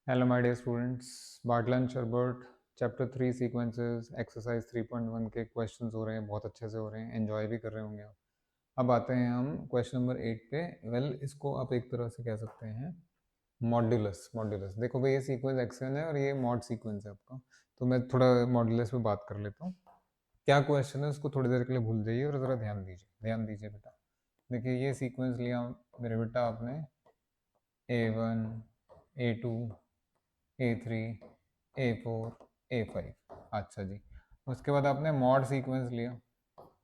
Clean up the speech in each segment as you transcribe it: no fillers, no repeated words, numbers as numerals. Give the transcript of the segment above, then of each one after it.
Hello my dear students, Bartle and Sherbert chapter 3 sequences exercise 3.1 के questions हो रहे हैं, बहुत अच्छे से हो रहे हैं, एंजॉय भी कर रहे होंगे आप। अब आते हैं हम क्वेश्चन नंबर 8 पे। इसको आप एक तरह से कह सकते हैं मॉड्यूलस। मॉड्यूलस देखो भाई, ये सीक्वेंस एक्शन है और ये मॉड सीक्वेंस है आपका। तो मैं थोड़ा मॉड्यूलस पे बात कर लेता हूँ। क्या क्वेश्चन है उसको थोड़ी देर के लिए भूल जाइए और ज़रा ध्यान दीजिए बेटा। देखिए ये सीक्वेंस लिया मेरे बेटा आपने, A1, A2, A3, A4, A5। अच्छा जी, उसके बाद आपने मॉड सीक्वेंस लिया।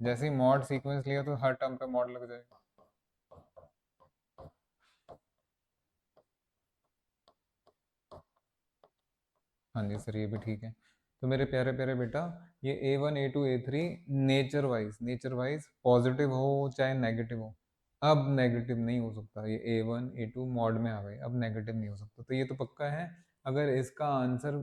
जैसे ही मॉड सीक्वेंस लिया तो हर टर्म पे मॉड लग जाएगा। हाँ जी सर, ये भी ठीक है। तो मेरे प्यारे प्यारे बेटा, ये A1, A2, A3 nature wise positive हो चाहे नेगेटिव हो। अब नेगेटिव नहीं हो सकता, ये A1 A2 मॉड में आ गए, अब नेगेटिव नहीं हो सकता। तो ये तो पक्का है। अगर इसका आंसर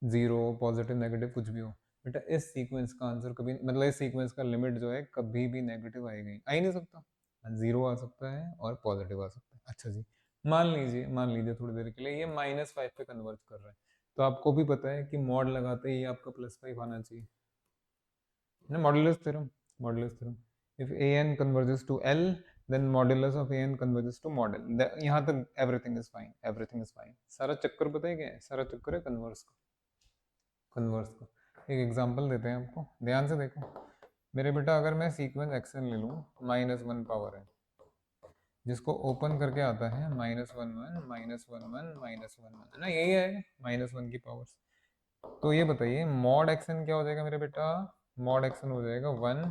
जीरो, पॉजिटिव, नेगेटिव कुछ भी हो, बेटा इस सीक्वेंस का आंसर कभी, मतलब इस सीक्वेंस का लिमिट जो है कभी भी नेगेटिव आएगा, आ ही नहीं सकता। जीरो आ सकता है और पॉजिटिव आ सकता है। अच्छा जी, मान लीजिए थोड़ी देर के लिए ये -5 पे कन्वर्ट कर रहा है। तो आपको भी पता है कि मॉड लगाते ही आपका +5 आना चाहिए ना। Modulus theorem if a N converges to L, then modulus of a N converges to model. यहाँ तक everything is fine, everything is fine. सारा चक्कर पता है क्या है? सारा चक्कर है कन्वर्स का। कन्वर्स को एक एग्जांपल देते हैं आपको, ध्यान से देखो मेरे बेटा। अगर मैं सीक्वेंस एक्शन ले लूँ, -1 पावर है, जिसको ओपन करके आता है -1 1 -1 1 -1 1, है ना, यही है -1 की पावर्स। तो ये बताइए मॉड एक्शन क्या हो जाएगा मेरे बेटा? मॉड एक्शन हो जाएगा 1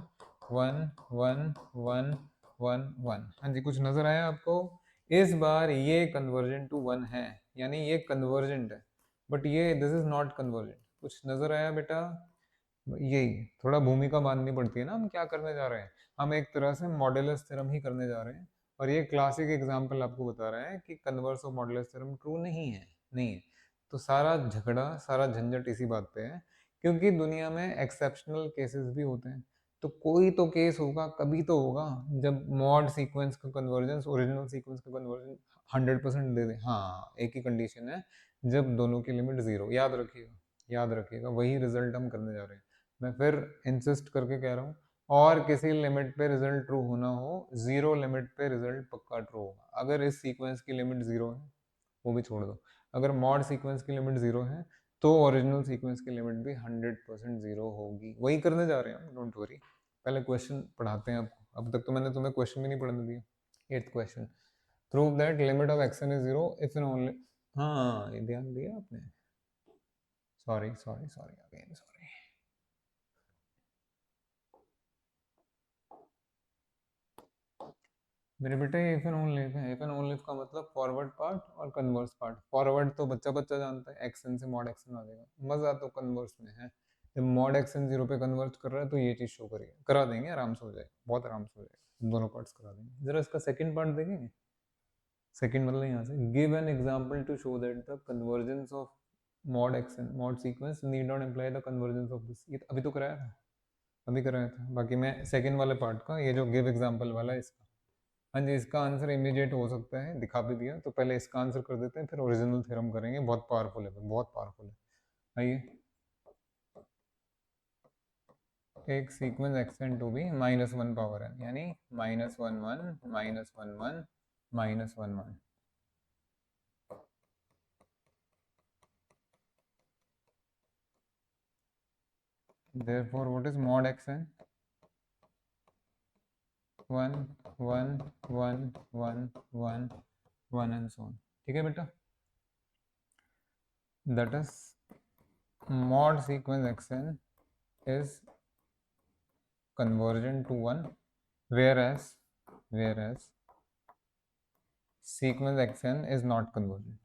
1 1 1 1 1। हाँ जी, कुछ नजर आया आपको? इस बार ये कन्वर्जेंट टू 1 है, यानी ये कन्वर्जेंट है, बट ये दिस इज नॉट कन्वर्जेंट। कुछ नजर आया बेटा? यही थोड़ा भूमिका बांधनी पड़ती है ना, हम क्या करने जा रहे हैं। हम एक तरह से मॉडुलस थ्योरम ही करने जा रहे हैं। और ये क्लासिक एग्जांपल आपको बता रहा है कि converse of modulus theorem true नहीं है, नहीं है। तो सारा झगड़ा, सारा झंझट इसी बात पे है, क्योंकि दुनिया में एक्सेप्शनल केसेस भी होते हैं। तो कोई तो केस होगा, कभी तो होगा, जब मॉड सीक्वेंस का कन्वर्जेंस ओरिजिनल सीक्वेंस का कन्वर्जन 100% दे दे। हाँ, एक ही कंडीशन है, जब दोनों की लिमिट जीरो। याद रखिएगा, वही रिजल्ट हम करने जा रहे हैं। मैं फिर इंसिस्ट करके कह रहा हूँ, और किसी लिमिट पे रिजल्ट ट्रू होना हो, जीरो लिमिट पे रिजल्ट पक्का ट्रू होगा। अगर इस सीक्वेंस की लिमिट जीरो है, वो भी छोड़ दो, अगर मॉड सीक्वेंस की लिमिट जीरो है, तो ओरिजिनल सीक्वेंस की लिमिट भी 100% जीरो होगी। वही करने जा रहे हैं हम, डोंट वरी। पहले क्वेश्चन पढ़ाते हैं आपको। अब तक तो मैंने तुम्हें क्वेश्चन भी नहीं पढ़ने दिया। 8th question, prove that limit of action is zero if and only. हाँ, ये ध्यान दिया आपने? Sorry again, sorry. मेरे बेटे इफ एंड ओनली है। इफ एंड ओनली का मतलब फॉरवर्ड पार्ट और कन्वर्स पार्ट। फॉरवर्ड तो बच्चा बच्चा जानता है, एक्शन से मॉड एक्शन आ जाएगा। मजा तो कन्वर्स में है। जब मॉड एक्शन जीरो पे कन्वर्ट कर रहा है तो ये चीज शो करिए, करा देंगे, आराम से हो जाएगा, बहुत आराम से हो जाएगा, दोनों पार्ट्स करा देंगे। जरा इसका सेकंड पार्ट देखेंगे। सेकंड मतलब यहाँ से, give an example to show that the convergence of mod action mod sequence need not imply the convergence of this. ये अभी तो कराया था, अभी कराया था। बाकी मैं सेकंड वाले पार्ट का, ये जो गिव एग्जांपल वाला है इसका। हाँ जी, इसका आंसर इमीडिएट हो सकता है, दिखा भी दिया। तो पहले इसका आंसर कर देते हैं, फिर ओरिजिनल थ्योरम करेंगे। बहुत पावरफुल है, बहुत पावरफुल है। आइए, एक sequence extend to be -1 power है, यानी -1 1 -1 1 -1 1। therefore what is mod xn? 1 1 1 1 1 1 and so on। ठीक है बेटा, that is mod sequence xn is convergent to 1, whereas sequence xn is not convergent।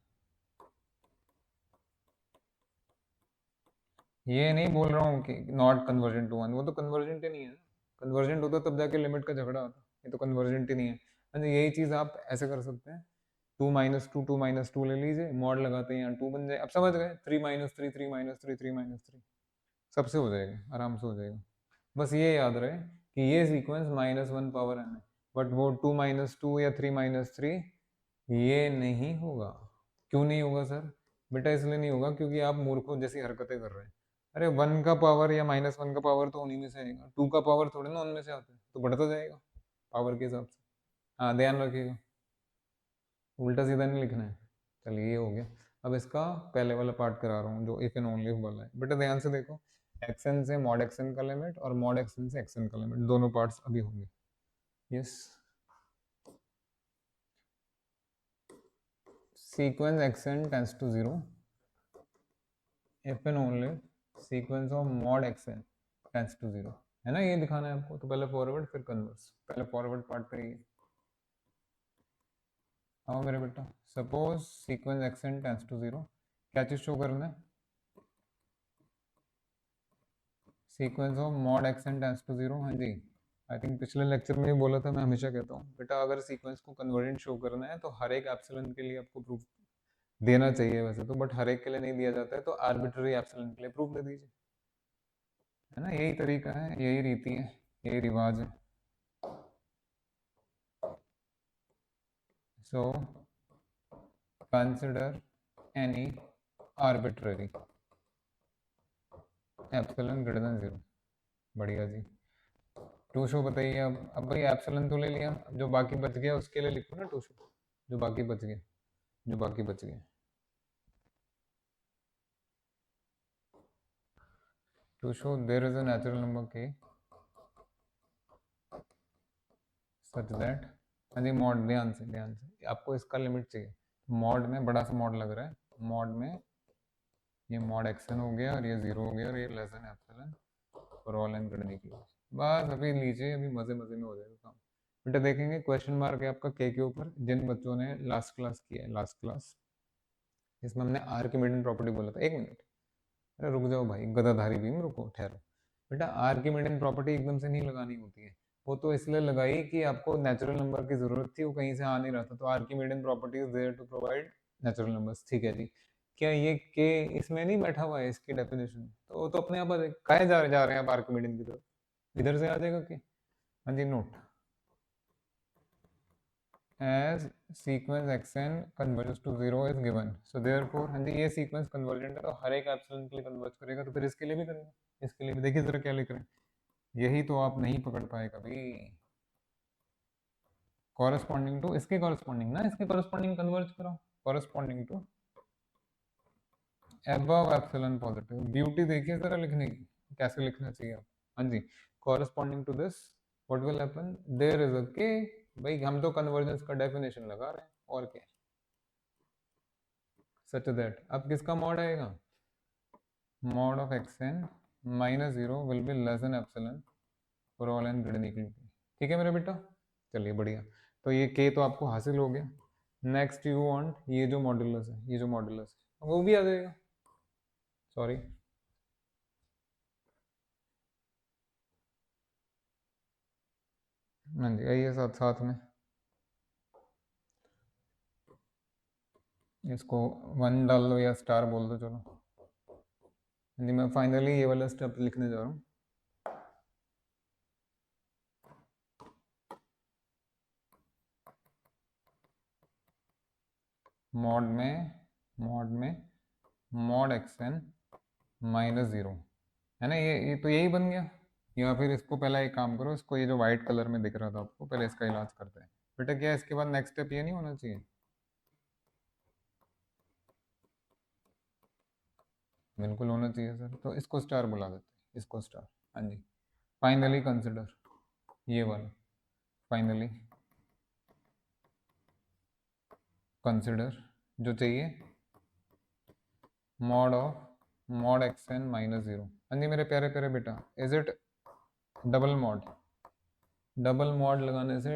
ये नहीं बोल रहा हूँ कि नॉट कन्वर्जेंट टू 1, वो तो कन्वर्जेंट ही नहीं है। कन्वर्जेंट होता तब जाके लिमिट का झगड़ा होता, ये तो कन्वर्जेंट ही नहीं है। अच्छा, यही चीज आप ऐसे कर सकते हैं, 2 - 2 ले लीजिए, मॉड लगाते हैं यहाँ 2 बन जाए। अब समझ गए, 3 - 3 3 - 3 3 - 3, सबसे हो जाएगा, आराम से हो जाएगा। बस ये याद रहे कि ये सीक्वेंस -1 पावर n है, बट वो 2 - 2 या 3 - 3 ये नहीं होगा। क्यों नहीं होगा सर? बेटा इसलिए नहीं होगा क्योंकि आप मूर्खों जैसी हरकतें कर रहे हैं। अरे 1 का पावर या -1 का पावर तो उन्हीं में से आएगा, 2 का पावर थोड़े ना उनमें से आता है, तो बढ़ता जाएगा पावर के हिसाब से। हाँ ध्यान रखिएगा, उल्टा सीधा नहीं लिखना है। चलिए ये हो गया। अब इसका पहले वाला पार्ट करा रहा हूँ जो इफ एंड ओनली वाला है। बेटा ध्यान से देखो, एक्सन से मॉड एक्सन का लिमिट और मॉड एक्सन से एक्सन का लिमिट, दोनों पार्ट्स अभी होंगे। Yes, sequence x n tends to 0 if and only sequence of mod x n tends to 0, है ना? ये दिखाना है आपको, तो पहले फॉरवर्ड फिर कन्वर्स। पहले फॉरवर्ड पार्ट करिए। आओ मेरे बेटा, suppose sequence x n tends to 0, क्या चीज शो करना है? Sequence of mod x n tends to 0। हाँ जी, आई थिंक पिछले लेक्चर में ही बोला था, मैं हमेशा कहता हूँ बेटा अगर सीक्वेंस को कन्वर्जेंट शो करना है तो हर एक एप्सिलॉन के लिए आपको प्रूफ देना चाहिए वैसे तो, बट हर एक के लिए नहीं दिया जाता है, तो आर्बिट्ररी एप्सिलॉन के लिए प्रूफ दे दीजिए, है ना? यही तरीका है, यही रीति है, यही रिवाज है। So consider any arbitrary epsilon greater than 0। बढ़िया जी। टू शो बताइए। अब भाई एप्सिलॉन तो ले लिया, अब जो बाकी बच गया उसके लिए लिखो ना टू शो, जो बाकी बच गया, जो बाकी बच गया। To show there is a natural number k such that, हाँ जी मॉड, ध्यान से ध्यान से, आपको इसका लिमिट चाहिए। मॉड में बड़ा सा मॉड लग रहा है, मॉड में ये मॉड एक्सन हो गया और ये 0 हो गया और ये less than epsilon for all n करने की। बस अभी लीजिए, अभी मजे मजे में हो जाएगा काम। बेटा देखेंगे क्वेश्चन मार्क है आपका के ऊपर, जिन बच्चों ने लास्ट क्लास किया है, लास्ट क्लास इसमें हमने आर्किमिडीयन प्रॉपर्टी बोला था। एक मिनट, अरे रुक जाओ भाई गदाधारी भीम, रुको ठहरो। बेटा आर्किमिडीयन प्रॉपर्टी एकदम से नहीं लगानी होती है, वो तो इसलिए लगाई कि आपको नेचुरल नंबर की जरूरत थी, वो कहीं से आ नहीं रहा था, तो Archimedean property is there to provide natural numbers. ठीक है जी। क्या ये के इसमें नहीं बैठा हुआ है इसकी डेफिनेशन? तो वो तो अपने आप काहे जा रहे हैं आप आर्किमिडीयन की तरफ, इधर से आ जाएगा कि। हाँ जी, note as sequence xn converges to 0 is given, so therefore हाँ जी ये सीक्वेंस कन्वर्जेंट है, तो हर एक एप्सिलॉन के लिए कन्वर्ज करेगा, तो फिर इसके लिए भी करेगा, इसके लिए भी। देखिए जरा क्या लिख रहे हैं, यही तो आप नहीं पकड़ पाए कभी। कॉरस्पॉन्डिंग टू, इसके कॉरस्पॉन्डिंग ना, इसके कॉरस्पॉन्डिंग कन्वर्ज करो, corresponding to above epsilon positive. Beauty देखिए जरा लिखने की, कैसे लिखना चाहिए आप। हाँ जी, corresponding to this what will happen, there is a K. भाई हम तो कन्वर्जेंस का डेफिनेशन लगा रहे हैं, और क्या। सच दैट अब किसका मॉड आएगा, mod of xn minus 0 will be less than epsilon for all n greater than equal to। ठीक है मेरे बेटा, चलिए बढ़िया। तो ये k तो आपको हासिल हो गया। नेक्स्ट यू वांट ये जो मॉड्यूलस है, ये जो मॉड्यूलस है वो भी आ जाएगा, सॉरी। हाँ जी आइए साथ साथ में, इसको 1 डाल दो या स्टार बोल दो, चलो। हाँ जी, मैं फाइनली ये वाला स्टेप लिखने जा रहा हूँ। मॉड में मॉड एक्सन -0, है ना? ये तो यही बन गया। या फिर इसको पहले एक काम करो, इसको ये जो व्हाइट कलर में दिख रहा था आपको, पहले इसका इलाज करते हैं। बेटा क्या इसके बाद नेक्स्ट स्टेप ये नहीं होना चाहिए? बिल्कुल होना चाहिए सर, तो इसको स्टार बुला देते हैं, इसको स्टार। हाँ जी, फाइनली कंसिडर ये वाला, फाइनली कंसिडर जो चाहिए मॉड ऑफ मॉड एक्सन -0। हाँ जी मेरे प्यारे प्यारे बेटा, is it double mod? Double mod लगाने से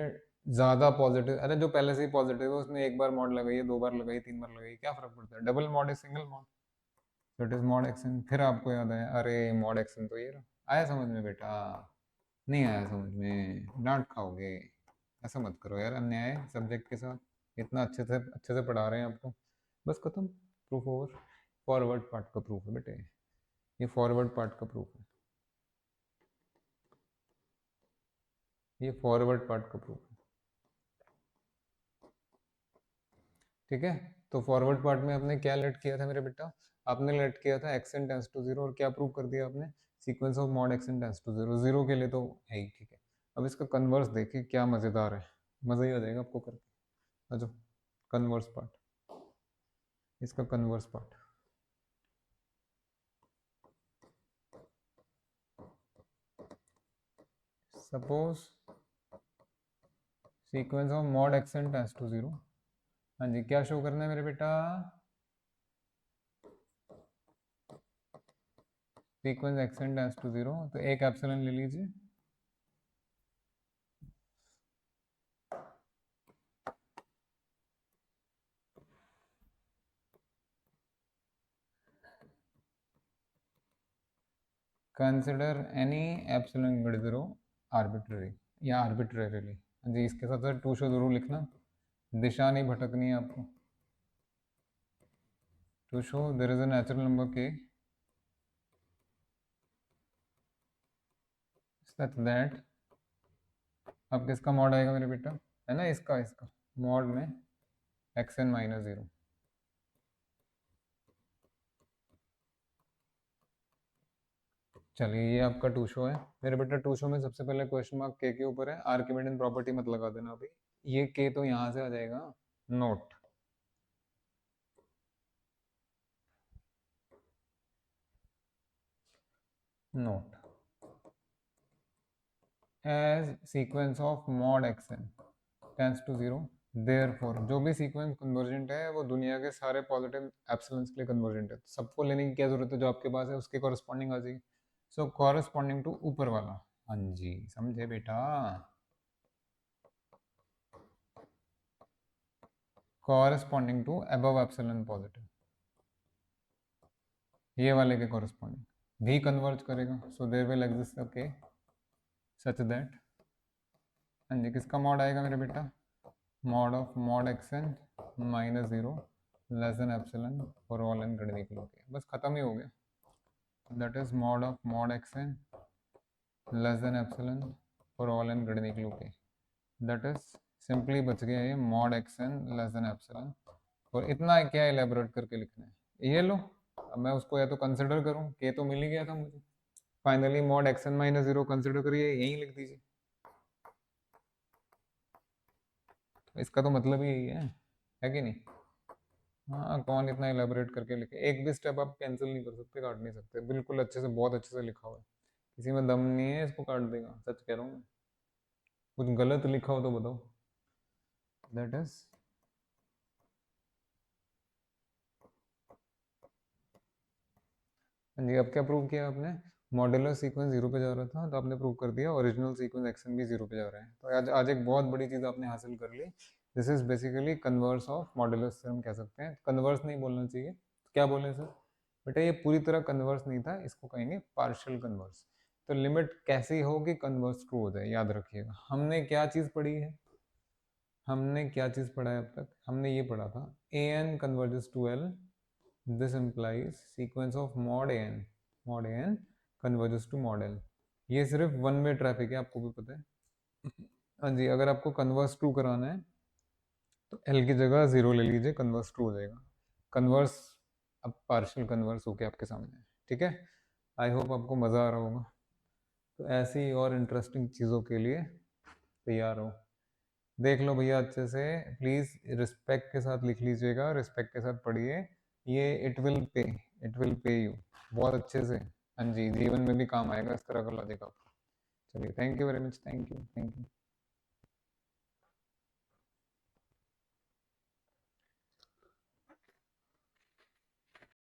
ज्यादा पॉजिटिव, अरे जो पहले से ही पॉजिटिव है उसमें एक बार मॉड लगाइए, 2 बार लगाइए, 3 बार लगाइए, क्या फर्क पड़ता है? डबल मॉड है single mod, so it is mod action. फिर आपको याद आया, अरे मॉड एक्शन तो ये रहा। आया समझ में बेटा? नहीं आया समझ में, डांट खाओगे। ऐसा मत करो यार, अन्याय सब्जेक्ट के साथ। इतना अच्छे से पढ़ा रहे हैं आपको, बस खत्म, प्रूफ ओवर। फॉरवर्ड पार्ट का प्रूफ है बेटे, ये फॉरवर्ड पार्ट का प्रूफ है, ये फॉरवर्ड पार्ट का प्रूफ है। ठीक है, तो फॉरवर्ड पार्ट में आपने क्या लेट किया था मेरे बेटा? आपने लेट किया था x n tends to zero, और क्या प्रूव कर दिया आपने? Sequence of mod x n tends to zero, zero के लिए तो है ही, ठीक है। अब इसका कन्वर्स देखिए क्या मजेदार है, मजा ही आ जाएगा आपको करके। अच्छा, कन्वर्स पार्ट, इसका converse part, suppose sequence of mod x n tends to zero. हाँ जी, क्या शो करना है मेरे बेटा? Sequence x n tends to zero, तो एक एप्सिलॉन ले लीजिए। Consider any epsilon equal to zero arbitrary या आर्बिट्रेरीली। हाँ जी, इसके साथ साथ टू शो जरूर लिखना, दिशा नहीं भटकनी है आपको। To show there is a natural number k such that, अब किसका मॉड आएगा मेरे बेटा? है ना, इसका मॉड में एक्स एन माइनस जीरो। चलिए, ये आपका टू शो है मेरे बेटा। टू शो में सबसे पहले क्वेश्चन मार्क के ऊपर है, आर्किमिडीयन प्रॉपर्टी मत लगा देना अभी। ये के तो यहाँ से आ जाएगा, note note as sequence of mod x n tends to zero, therefore जो भी सीक्वेंस कन्वर्जेंट है वो दुनिया के सारे पॉजिटिव एप्सिलॉन्स के लिए कन्वर्जेंट है। सबको लेने की क्या जरूरत है, जो आपके पास है उसके कॉरेस्पॉन्डिंग आ जाएगी। सो कॉरेस्पॉन्डिंग टू ऊपर वाला। हाँ जी, समझे बेटा? Corresponding to above epsilon positive, ये वाले के कॉरेस्पॉन्डिंग भी कन्वर्ज करेगा। So there will exist okay such that, हाँ जी, किसका मॉड आएगा मेरे बेटा? Mod of mod x n minus zero less than epsilon for all n greater equal K, बस खत्म ही हो गया। That is mod of mod x n less than epsilon for all n greater equal K, that is simply बच गया ये mod x n less than epsilon. और इतना क्या एलेबोरेट करके लिखना है, ये लो। अब मैं उसको या तो कंसिडर करूं, के तो मिल ही गया था मुझे। Finally mod x n minus zero consider करिए, यही लिख दीजिए। तो इसका तो मतलब ही यही है कि नहीं? हाँ, कौन इतना एलेबोरेट करके लिखे, एक भी स्टेप आप कैंसिल नहीं कर सकते, काट नहीं सकते, बिल्कुल अच्छे से, बहुत अच्छे से लिखा हुआ है। किसी में दम नहीं है इसको काट देगा, सच कह रहा हूँ मैं। कुछ गलत लिखा हो तो बताओ। दैट इज, हाँ जी, अब क्या प्रूव किया आपने? मॉड्यूलर सीक्वेंस जीरो पे जा रहा था तो आपने प्रूव कर दिया ओरिजिनल सीक्वेंस एक्शन भी जीरो पे जा रहा है। तो आज एक बहुत बड़ी चीज़ आपने हासिल कर ली। This is basically converse of modulus theorem कह सकते हैं। कन्वर्स नहीं बोलना चाहिए, क्या बोले सर? बेटा ये पूरी तरह कन्वर्स नहीं था, इसको कहेंगे पार्शियल कन्वर्स। तो लिमिट कैसी हो कि कन्वर्स ट्रू हो जाए, याद रखिएगा। हमने क्या चीज़ पढ़ी है? हमने क्या चीज़ पढ़ा है अब तक? हमने ये पढ़ा था A N converges to L, this implies sequence of mod an converges to mod l। ये सिर्फ वन वे ट्रैफिक है, आपको भी पता है। हाँ जी, अगर आपको कन्वर्स टू कराना है तो एल की जगह जीरो ले लीजिए, कन्वर्स टू हो जाएगा। कन्वर्स अब पार्शियल कन्वर्स होके आपके सामने है, ठीक है। आई होप आपको मज़ा आ रहा होगा। तो ऐसी और इंटरेस्टिंग चीज़ों के लिए तैयार हो। देख लो भैया अच्छे से, प्लीज़ रिस्पेक्ट के साथ लिख लीजिएगा, रिस्पेक्ट के साथ पढ़िए। ये इट विल पे यू बहुत अच्छे से। हाँ जी, जीवन में भी काम आएगा इस तरह का लॉजिक आपको। चलिए, thank you very much, thank you, thank you.